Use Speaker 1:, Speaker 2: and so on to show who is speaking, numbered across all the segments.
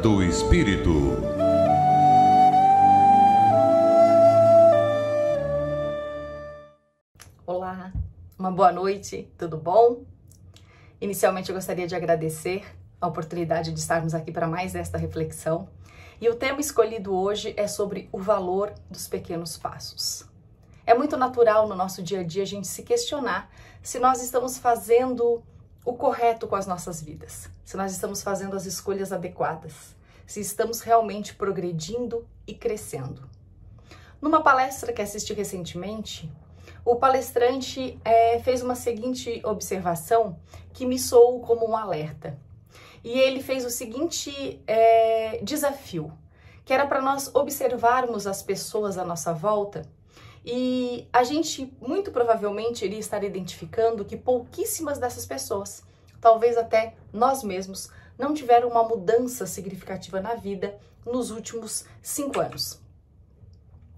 Speaker 1: do Espírito.
Speaker 2: Olá, uma boa noite, tudo bom? Inicialmente eu gostaria de agradecer a oportunidade de estarmos aqui para mais esta reflexão. E o tema escolhido hoje é sobre o valor dos pequenos passos. É muito natural no nosso dia a dia a gente se questionar se nós estamos fazendo o correto com as nossas vidas, se nós estamos fazendo as escolhas adequadas, se estamos realmente progredindo e crescendo. Numa palestra que assisti recentemente, o palestrante fez uma seguinte observação que me soou como um alerta. E ele fez o seguinte desafio, que era para nós observarmos as pessoas à nossa volta e a gente muito provavelmente iria estar identificando que pouquíssimas dessas pessoas, talvez até nós mesmos, não tiveram uma mudança significativa na vida nos últimos 5 anos.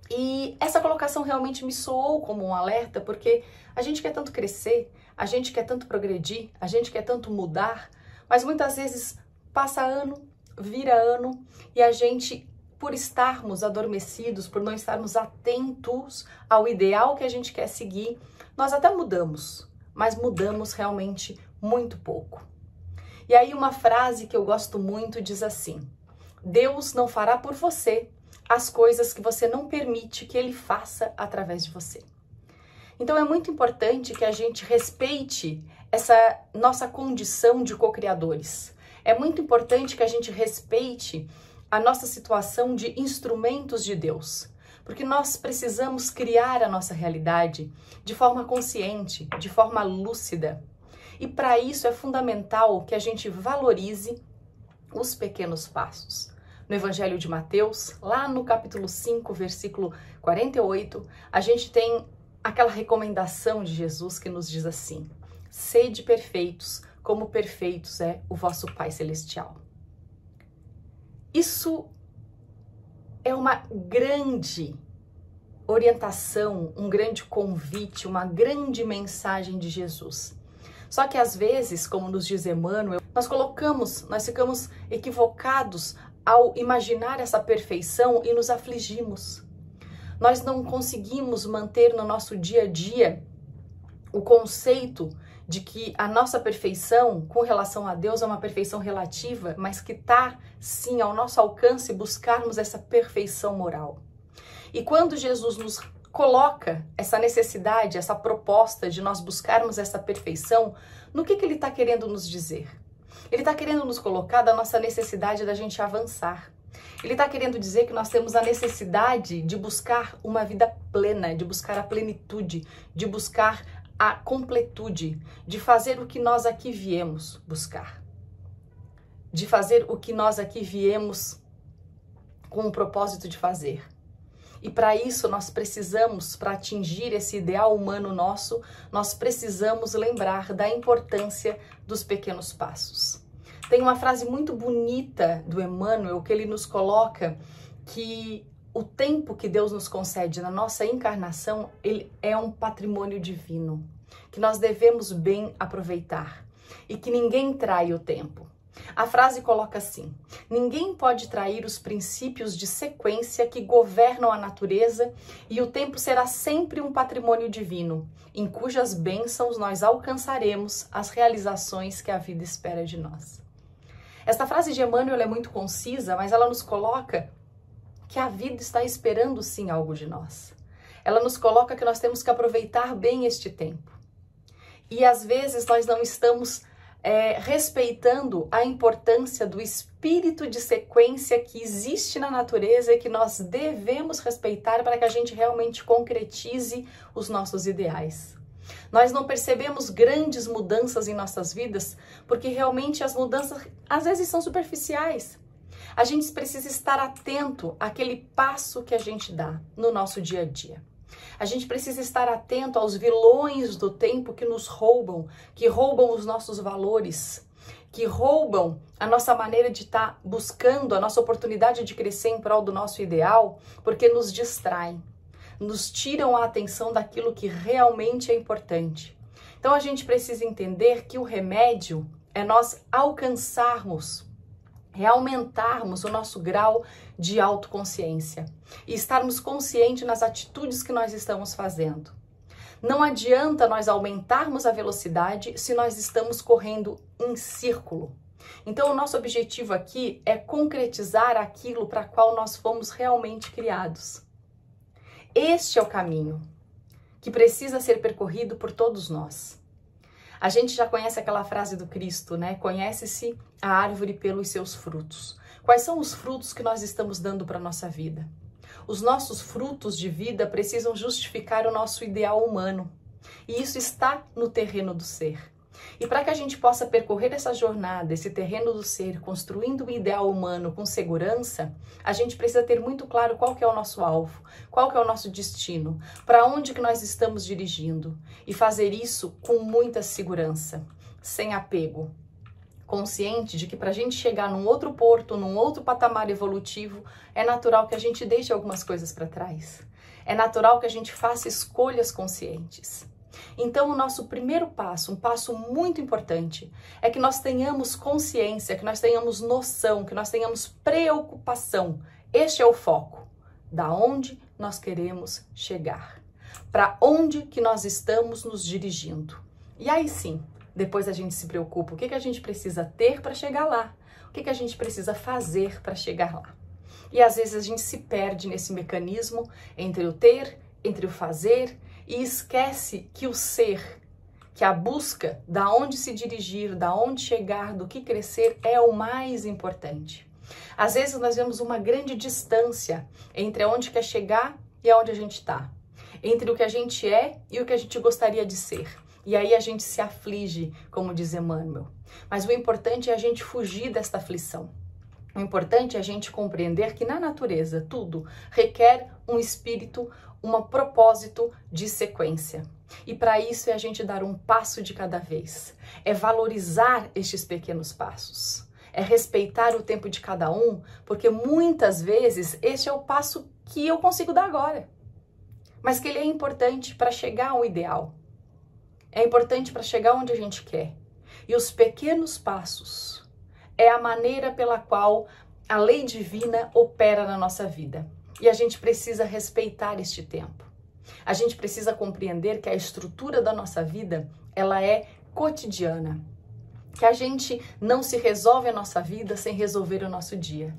Speaker 2: E essa colocação realmente me soou como um alerta, porque a gente quer tanto crescer, a gente quer tanto progredir, a gente quer tanto mudar, mas muitas vezes passa ano, vira ano e a gente, por estarmos adormecidos, por não estarmos atentos ao ideal que a gente quer seguir, nós até mudamos, mas mudamos realmente muito pouco. E aí uma frase que eu gosto muito diz assim: Deus não fará por você as coisas que você não permite que Ele faça através de você. Então é muito importante que a gente respeite essa nossa condição de co-criadores. É muito importante que a gente respeite a nossa situação de instrumentos de Deus, porque nós precisamos criar a nossa realidade de forma consciente, de forma lúcida. E para isso é fundamental que a gente valorize os pequenos passos. No Evangelho de Mateus, lá no capítulo 5, versículo 48, a gente tem aquela recomendação de Jesus que nos diz assim: sede perfeitos, como perfeitos é o vosso Pai Celestial. Isso é uma grande orientação, um grande convite, uma grande mensagem de Jesus. Só que às vezes, como nos diz Emmanuel, nós ficamos equivocados ao imaginar essa perfeição e nos afligimos. Nós não conseguimos manter no nosso dia a dia o conceito de que a nossa perfeição com relação a Deus é uma perfeição relativa, mas que está, sim, ao nosso alcance buscarmos essa perfeição moral. E quando Jesus nos coloca essa necessidade, essa proposta de nós buscarmos essa perfeição, no que Ele está querendo nos dizer? Ele está querendo nos colocar da nossa necessidade da gente avançar. Ele está querendo dizer que nós temos a necessidade de buscar uma vida plena, de buscar a plenitude, de buscar a completude, de fazer o que nós aqui viemos buscar, de fazer o que nós aqui viemos com o propósito de fazer. E para isso nós precisamos, para atingir esse ideal humano nosso, nós precisamos lembrar da importância dos pequenos passos. Tem uma frase muito bonita do Emmanuel que ele nos coloca que o tempo que Deus nos concede na nossa encarnação, ele é um patrimônio divino, que nós devemos bem aproveitar e que ninguém trai o tempo. A frase coloca assim: ninguém pode trair os princípios de sequência que governam a natureza e o tempo será sempre um patrimônio divino, em cujas bênçãos nós alcançaremos as realizações que a vida espera de nós. Esta frase de Emmanuel é muito concisa, mas ela nos coloca que a vida está esperando sim algo de nós. Ela nos coloca que nós temos que aproveitar bem este tempo. E às vezes nós não estamos respeitando a importância do espírito de sequência que existe na natureza e que nós devemos respeitar para que a gente realmente concretize os nossos ideais. Nós não percebemos grandes mudanças em nossas vidas porque realmente as mudanças às vezes são superficiais. A gente precisa estar atento àquele passo que a gente dá no nosso dia a dia. A gente precisa estar atento aos vilões do tempo que nos roubam, que roubam os nossos valores, que roubam a nossa maneira de estar buscando a nossa oportunidade de crescer em prol do nosso ideal, porque nos distraem, nos tiram a atenção daquilo que realmente é importante. Então a gente precisa entender que o remédio é nós alcançarmos é aumentarmos o nosso grau de autoconsciência e estarmos conscientes nas atitudes que nós estamos fazendo. Não adianta nós aumentarmos a velocidade se nós estamos correndo em círculo. Então, o nosso objetivo aqui é concretizar aquilo para qual nós fomos realmente criados. Este é o caminho que precisa ser percorrido por todos nós. A gente já conhece aquela frase do Cristo, né? Conhece-se a árvore pelos seus frutos. Quais são os frutos que nós estamos dando para a nossa vida? Os nossos frutos de vida precisam justificar o nosso ideal humano. E isso está no terreno do ser. E para que a gente possa percorrer essa jornada, esse terreno do ser, construindo o ideal humano com segurança, a gente precisa ter muito claro qual que é o nosso alvo, qual que é o nosso destino, para onde que nós estamos dirigindo. E fazer isso com muita segurança, sem apego. Consciente de que para a gente chegar num outro porto, num outro patamar evolutivo, é natural que a gente deixe algumas coisas para trás. É natural que a gente faça escolhas conscientes. Então, o nosso primeiro passo, um passo muito importante, é que nós tenhamos consciência, que nós tenhamos noção, que nós tenhamos preocupação. Este é o foco. Da onde nós queremos chegar. Para onde que nós estamos nos dirigindo. E aí sim, depois a gente se preocupa. O que a gente precisa ter para chegar lá? O que a gente precisa fazer para chegar lá? E às vezes a gente se perde nesse mecanismo entre o ter, entre o fazer, e esquece que o ser, que a busca da onde se dirigir, da onde chegar, do que crescer é o mais importante. Às vezes nós vemos uma grande distância entre onde quer chegar e aonde a gente está, entre o que a gente é e o que a gente gostaria de ser. E aí a gente se aflige, como diz Emmanuel. Mas o importante é a gente fugir desta aflição. O importante é a gente compreender que na natureza tudo requer um espírito, um propósito de sequência. E para isso é a gente dar um passo de cada vez. É valorizar estes pequenos passos. É respeitar o tempo de cada um, porque muitas vezes este é o passo que eu consigo dar agora. Mas que ele é importante para chegar ao ideal. É importante para chegar onde a gente quer. E os pequenos passos é a maneira pela qual a lei divina opera na nossa vida. E a gente precisa respeitar este tempo. A gente precisa compreender que a estrutura da nossa vida, ela é cotidiana. Que a gente não se resolve a nossa vida sem resolver o nosso dia.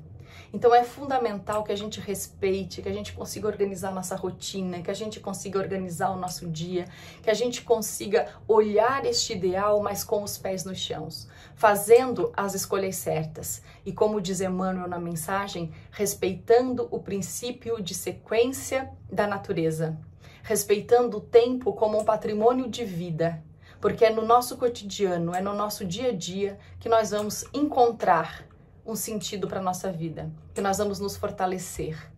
Speaker 2: Então é fundamental que a gente respeite, que a gente consiga organizar nossa rotina, que a gente consiga organizar o nosso dia, que a gente consiga olhar este ideal, mas com os pés no chão, fazendo as escolhas certas. E como diz Emmanuel na mensagem, respeitando o princípio de sequência da natureza, respeitando o tempo como um patrimônio de vida, porque é no nosso cotidiano, é no nosso dia a dia que nós vamos encontrar um sentido para a nossa vida, que nós vamos nos fortalecer.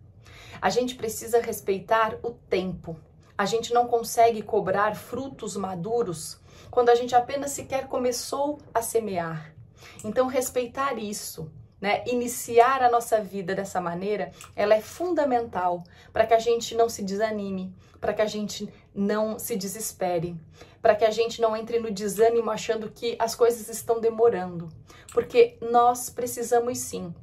Speaker 2: A gente precisa respeitar o tempo. A gente não consegue cobrar frutos maduros quando a gente apenas sequer começou a semear. Então, respeitar isso, né? Iniciar a nossa vida dessa maneira, ela é fundamental para que a gente não se desanime, para que a gente não se desespere, para que a gente não entre no desânimo achando que as coisas estão demorando. Porque nós precisamos sim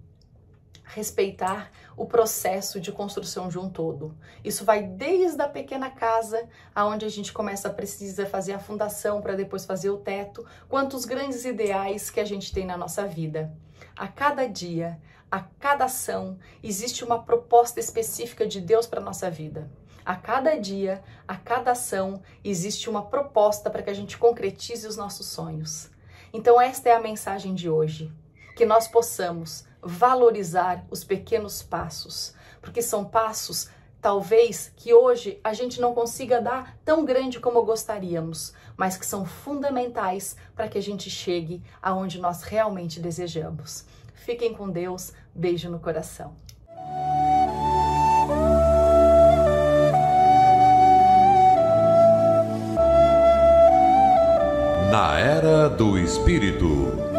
Speaker 2: respeitar o processo de construção de um todo. Isso vai desde a pequena casa, aonde a gente precisa fazer a fundação para depois fazer o teto, quanto os grandes ideais que a gente tem na nossa vida. A cada dia, a cada ação, existe uma proposta específica de Deus para a nossa vida. A cada dia, a cada ação, existe uma proposta para que a gente concretize os nossos sonhos. Então esta é a mensagem de hoje, que nós possamos valorizar os pequenos passos, porque são passos, talvez, que hoje a gente não consiga dar tão grande como gostaríamos, mas que são fundamentais para que a gente chegue aonde nós realmente desejamos. Fiquem com Deus, beijo no coração.
Speaker 1: Na Era do Espírito.